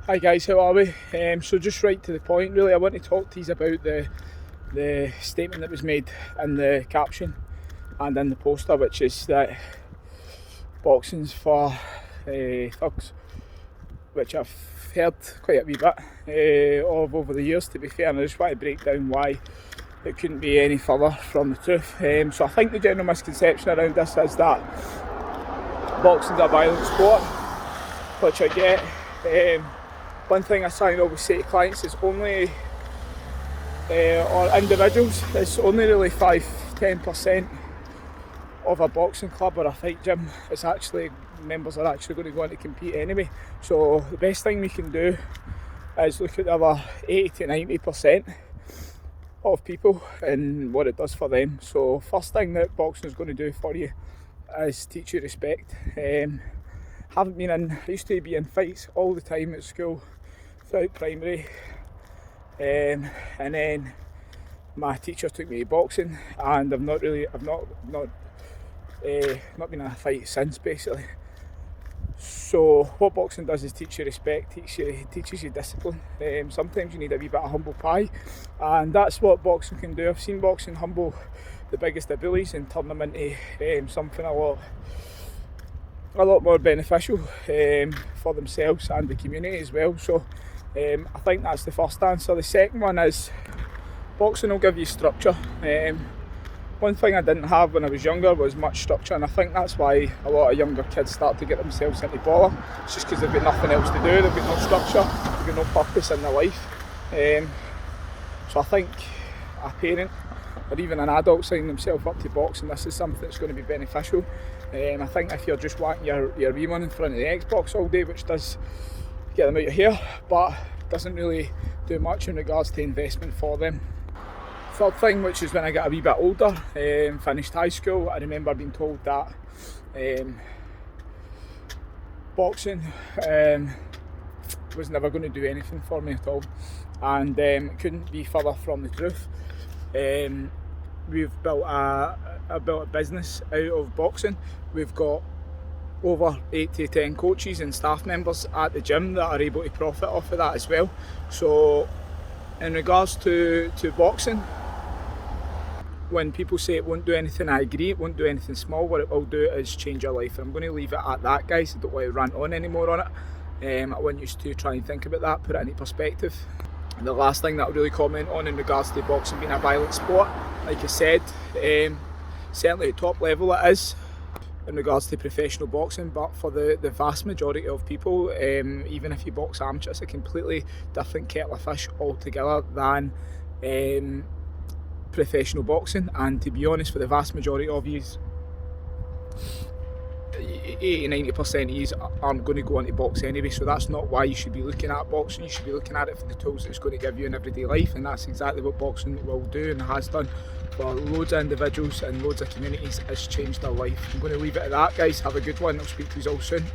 Hi guys, how are we? So just right to the point really, I want to talk to you about the statement that was made in the caption and in the poster, which is that boxing's for thugs, which I've heard quite a wee bit of over the years, to be fair, and I just want to break down why it couldn't be any further from the truth. So I think the general misconception around this is that boxing's a violent sport, which I get. One thing I try and always say to clients is only, or individuals, it's only really 5-10% of a boxing club or a fight gym is actually, members are actually going to go on to compete anyway. So the best thing we can do is look at the other 80-90% of people and what it does for them. So first thing that boxing is going to do for you is teach you respect. I used to be in fights all the time at school throughout primary, and then my teacher took me to boxing, and I've not been in a fight since, basically. So what boxing does is teach you respect, teaches you discipline. Sometimes you need a wee bit of humble pie, and that's what boxing can do. I've seen boxing humble the biggest of bullies and turn them into something a lot more beneficial for themselves and the community as well. So I think that's the first answer. The second one is boxing will give you structure. One thing I didn't have when I was younger was much structure, and I think that's why a lot of younger kids start to get themselves into bother. It's just because they've got nothing else to do, they've got no structure, they've got no purpose in their life. So I think a parent or even an adult signing themselves up to boxing, this is something that's going to be beneficial. I think if you're just wanting your wee one in front of the Xbox all day, which does get them out of here, but doesn't really do much in regards to investment for them. Third thing, which is when I got a wee bit older, finished high school, I remember being told that boxing was never going to do anything for me at all, and it couldn't be further from the truth. We've built a business out of boxing. We've got over 8 to 10 coaches and staff members at the gym that are able to profit off of that as well. So in regards to boxing, when people say it won't do anything, I agree, it won't do anything small. What it will do is change your life, and I'm going to leave it at that, guys. I don't want to rant on anymore on it. I want you to try and think about that, put it into perspective. And the last thing that I'll really comment on in regards to boxing being a violent sport, like I said, certainly at top level it is in regards to professional boxing, but for the vast majority of people, even if you box amateur, it's a completely different kettle of fish altogether than professional boxing. And to be honest, for the vast majority of you, 80-90% of you aren't going to go on to box anyway, so that's not why you should be looking at boxing. You should be looking at it for the tools that it's going to give you in everyday life, and that's exactly what boxing will do and has done for loads of individuals and loads of communities. It's changed their life. I'm going to leave it at that, guys. Have a good one. I'll speak to you all soon.